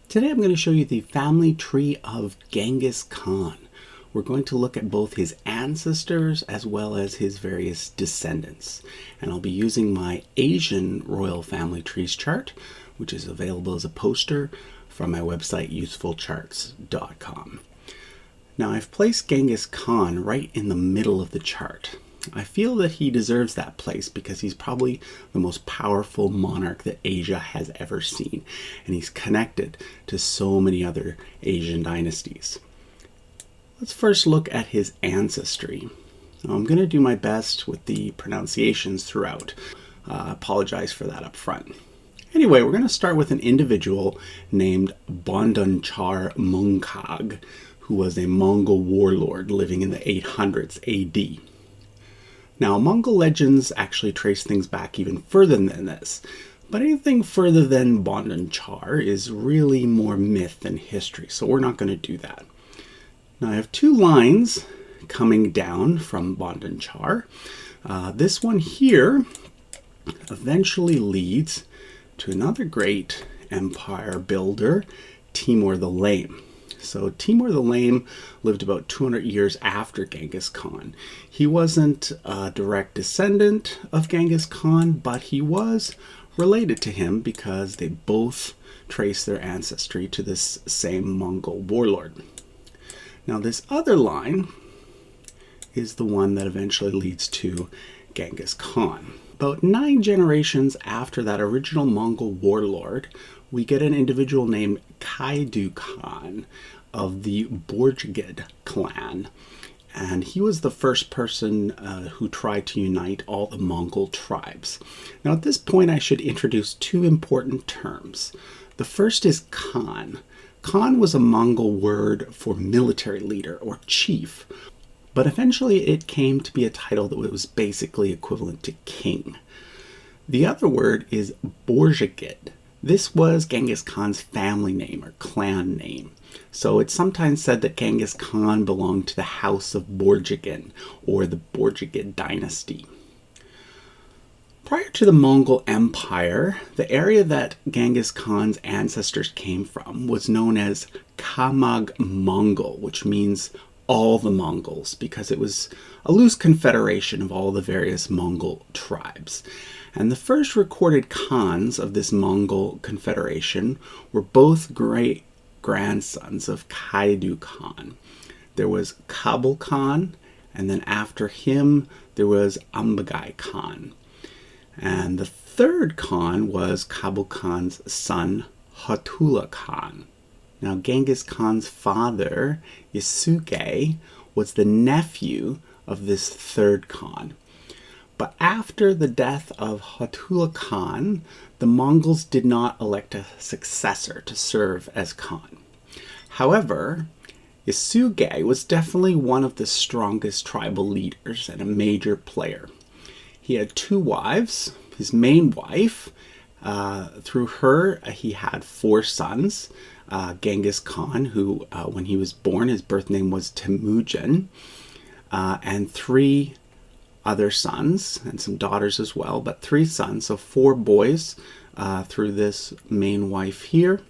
Today I'm going to show you the family tree of Genghis Khan. We're going to look at both his ancestors as well as his various descendants. And I'll be using my Asian royal family trees chart, which is available as a poster from my website usefulcharts.com. Now I've placed Genghis Khan right in the middle of the chart. I feel that he deserves that place because he's probably the most powerful monarch that Asia has ever seen, and he's connected to so many other Asian dynasties. Let's first look at his ancestry. Now, I'm going to do my best with the pronunciations throughout. Apologize for that up front. Anyway, we're going to start with an individual named Bondanchar Mungkag, who was a Mongol warlord living in the 800s AD. Now, Mongol legends actually trace things back even further than this, but anything further than Bondanchar is really more myth than history, so we're not going to do that. Now, I have two lines coming down from Bondanchar. This one here eventually leads to another great empire builder, Timur the Lame. So Timur the Lame lived about 200 years after Genghis Khan. He wasn't a direct descendant of Genghis Khan, but he was related to him because they both trace their ancestry to this same Mongol warlord. Now this other line is the one that eventually leads to Genghis Khan. About 9 generations after that original Mongol warlord, we get an individual named Kaidu Khan of the Borjigid clan. And he was the first person who tried to unite all the Mongol tribes. Now at this point I should introduce two important terms. The first is Khan. Khan was a Mongol word for military leader or chief, but eventually it came to be a title that was basically equivalent to king. The other word is Borjigid. This was Genghis Khan's family name or clan name. So it's sometimes said that Genghis Khan belonged to the House of Borjigin or the Borjigid dynasty. Prior to the Mongol Empire, the area that Genghis Khan's ancestors came from was known as Kamag Mongol, which means all the Mongols, because it was a loose confederation of all the various Mongol tribes. And the first recorded Khans of this Mongol confederation were both great-grandsons of Kaidu Khan. There was Kabul Khan, and then after him there was Ambagai Khan. And the third Khan was Kabul Khan's son, Hatula Khan. Now Genghis Khan's father, Yasuge, was the nephew of this third Khan. But after the death of Hatula Khan, the Mongols did not elect a successor to serve as Khan. However, Yasuge was definitely one of the strongest tribal leaders and a major player. He had 2 wives. His main wife, through her, he had 4 sons. Genghis Khan, who, when he was born, his birth name was Temujin, and 3 other sons and some daughters as well, but 3 sons, so 4 boys through this main wife here,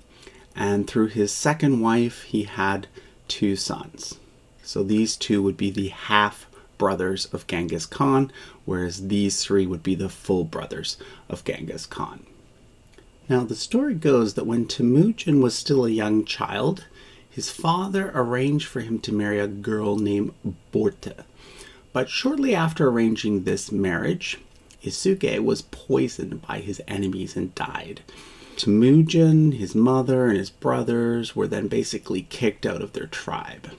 and through his second wife he had 2 sons. So these 2 would be the half brothers of Genghis Khan, whereas these 3 would be the full brothers of Genghis Khan. Now the story goes that when Temujin was still a young child, his father arranged for him to marry a girl named Borte. But shortly after arranging this marriage, Yasuge was poisoned by his enemies and died. Temujin, his mother, and his brothers were then basically kicked out of their tribe.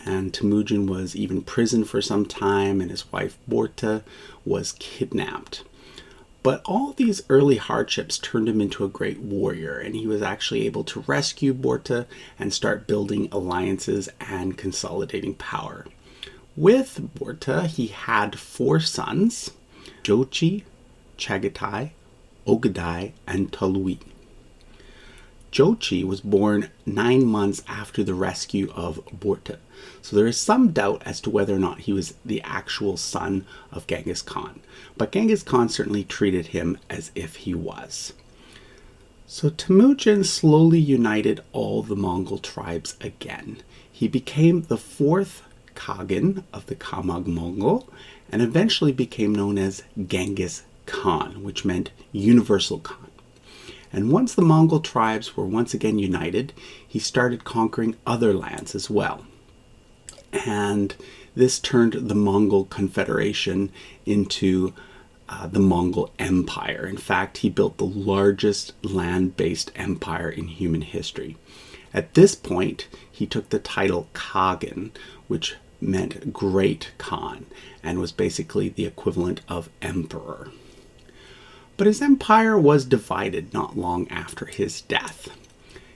And Temujin was even imprisoned for some time, and his wife Borte was kidnapped. But all these early hardships turned him into a great warrior, and he was actually able to rescue Borte and start building alliances and consolidating power. With Borte, he had 4 sons, Jochi, Chagatai, Ogadai, and Talui. Jochi was born 9 months after the rescue of Borte, so there is some doubt as to whether or not he was the actual son of Genghis Khan, but Genghis Khan certainly treated him as if he was. So Temujin slowly united all the Mongol tribes again. He became the fourth Khagan of the Khamag Mongol and eventually became known as Genghis Khan, which meant universal Khan. And once the Mongol tribes were once again united, he started conquering other lands as well. And this turned the Mongol Confederation into the Mongol Empire. In fact, he built the largest land-based empire in human history. At this point, he took the title Khagan, which meant Great Khan, and was basically the equivalent of emperor. But his empire was divided not long after his death.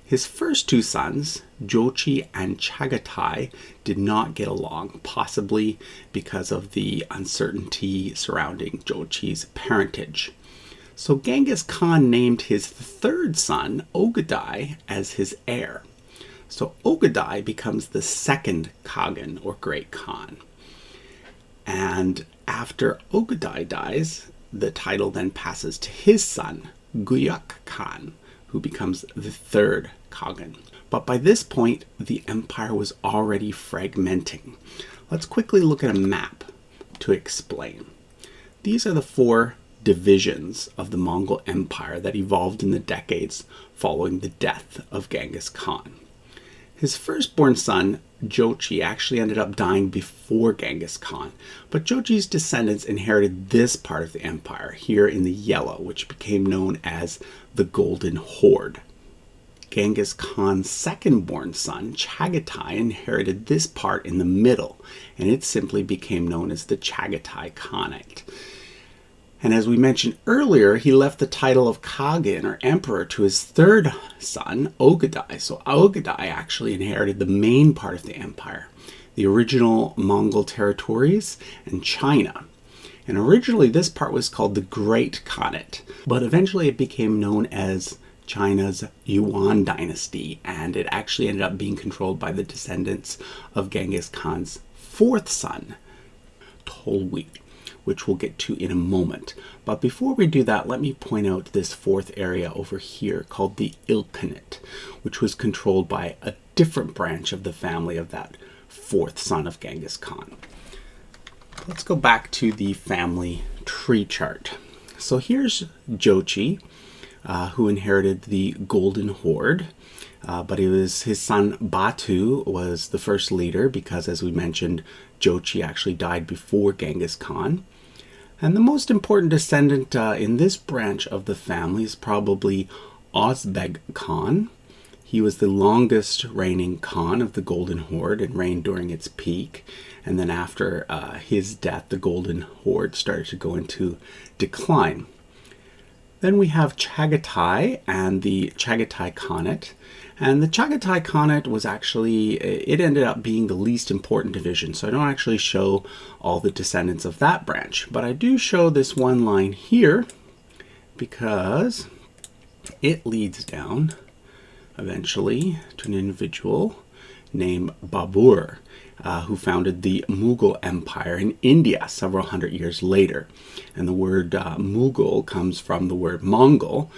His first two sons, Jochi and Chagatai, did not get along, possibly because of the uncertainty surrounding Jochi's parentage. So Genghis Khan named his third son, Ogadai, as his heir. So Ogadai becomes the second Khagan, or Great Khan. And after Ogadai dies, the title then passes to his son, Guyak Khan, who becomes the third Khagan. But by this point, the empire was already fragmenting. Let's quickly look at a map to explain. These are the four divisions of the Mongol Empire that evolved in the decades following the death of Genghis Khan. His firstborn son, Jochi, actually ended up dying before Genghis Khan, but Jochi's descendants inherited this part of the empire, here in the yellow, which became known as the Golden Horde. Genghis Khan's second-born son, Chagatai, inherited this part in the middle, and it simply became known as the Chagatai Khanate. And as we mentioned earlier, he left the title of Khagan, or emperor, to his third son, Ogadai. So Ogadai actually inherited the main part of the empire, the original Mongol territories and China. And originally this part was called the Great Khanate, but eventually it became known as China's Yuan dynasty, and it actually ended up being controlled by the descendants of Genghis Khan's fourth son, Tolui, which we'll get to in a moment. But before we do that, let me point out this fourth area over here called the Ilkhanate, which was controlled by a different branch of the family of that fourth son of Genghis Khan. Let's go back to the family tree chart. So here's Jochi, who inherited the Golden Horde, but it was his son Batu was the first leader because, as we mentioned, Jochi actually died before Genghis Khan. And the most important descendant in this branch of the family is probably Ozbeg Khan. He was the longest reigning Khan of the Golden Horde and reigned during its peak. And then after his death, the Golden Horde started to go into decline. Then we have Chagatai and the Chagatai Khanate. And the Chagatai Khanate was actually, it ended up being the least important division. So I don't actually show all the descendants of that branch. But I do show this one line here because it leads down eventually to an individual named Babur, who founded the Mughal Empire in India several hundred years later. And the word Mughal comes from the word Mongol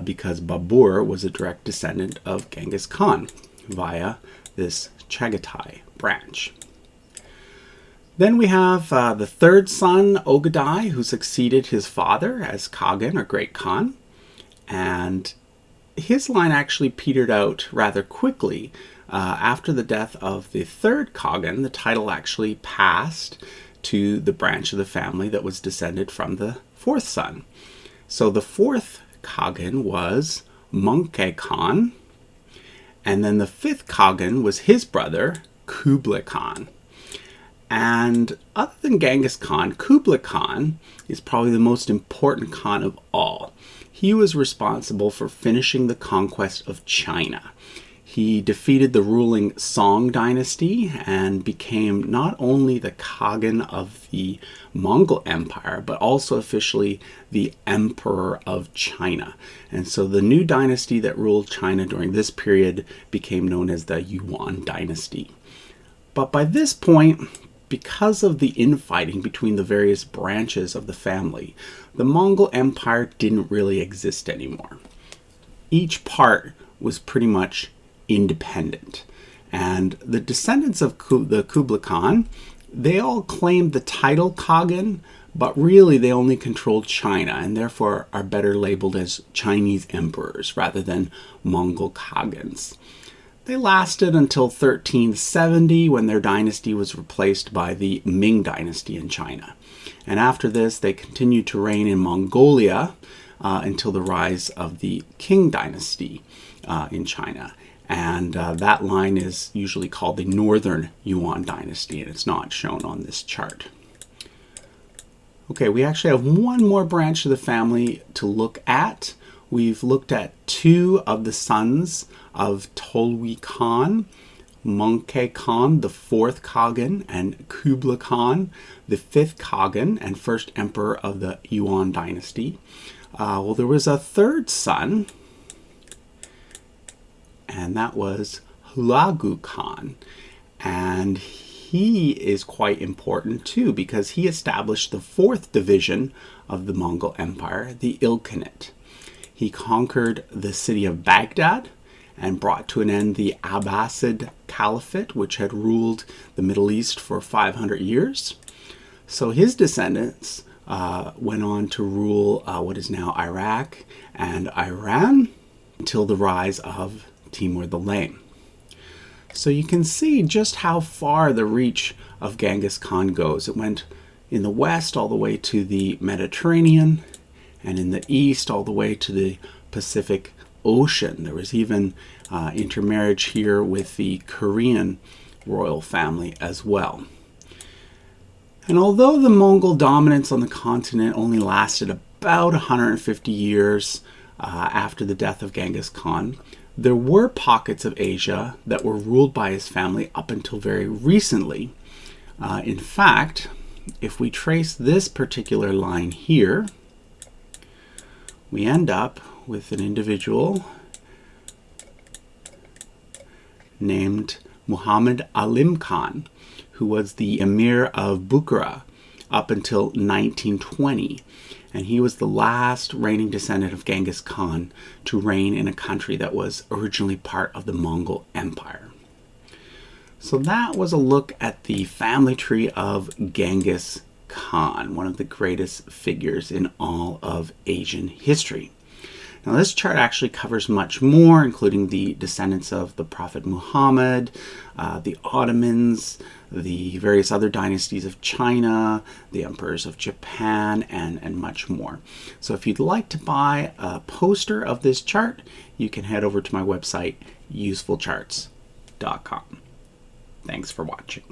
because Babur was a direct descendant of Genghis Khan via this Chagatai branch. Then we have the third son, Ogadai, who succeeded his father as Khagan, or Great Khan. And his line actually petered out rather quickly. After the death of the third Khagan, the title actually passed to the branch of the family that was descended from the fourth son. So the fourth Khagan was Möngke Khan, and then the fifth Khagan was his brother, Kublai Khan. And other than Genghis Khan, Kublai Khan is probably the most important Khan of all. He was responsible for finishing the conquest of China. He defeated the ruling Song dynasty and became not only the Khagan of the Mongol Empire, but also officially the Emperor of China. And so the new dynasty that ruled China during this period became known as the Yuan dynasty. But by this point, because of the infighting between the various branches of the family, the Mongol Empire didn't really exist anymore. each part was pretty much independent. And the descendants of the Kublai Khan, they all claimed the title Khagan, but really they only controlled China and therefore are better labeled as Chinese emperors rather than Mongol Khagans. They lasted until 1370 when their dynasty was replaced by the Ming dynasty in China. And after this, they continued to reign in Mongolia until the rise of the Qing dynasty in China. And that line is usually called the Northern Yuan dynasty, and it's not shown on this chart. Okay, we actually have one more branch of the family to look at. We've looked at two of the sons of Tolui Khan, Möngke Khan, the fourth Khagan, and Kublai Khan, the fifth Khagan and first emperor of the Yuan dynasty. Well, there was a third son, and that was Hulagu Khan. And he is quite important too because he established the fourth division of the Mongol Empire, the Ilkhanate. He conquered the city of Baghdad and brought to an end the Abbasid Caliphate, which had ruled the Middle East for 500 years. So his descendants went on to rule what is now Iraq and Iran until the rise of Timur the Lame. So you can see just how far the reach of Genghis Khan goes. It went in the west all the way to the Mediterranean, and in the east all the way to the Pacific Ocean. There was even intermarriage here with the Korean royal family as well. And although the Mongol dominance on the continent only lasted about 150 years after the death of Genghis Khan, there were pockets of Asia that were ruled by his family up until very recently. In fact, if we trace this particular line here, we end up with an individual named Muhammad Alim Khan, who was the emir of Bukhara up until 1920. And he was the last reigning descendant of Genghis Khan to reign in a country that was originally part of the Mongol Empire. So that was a look at the family tree of Genghis Khan, one of the greatest figures in all of Asian history. Now this chart actually covers much more, including the descendants of the Prophet Muhammad, the Ottomans, the various other dynasties of China, the emperors of Japan, and much more. So if you'd like to buy a poster of this chart, you can head over to my website, usefulcharts.com. Thanks for watching.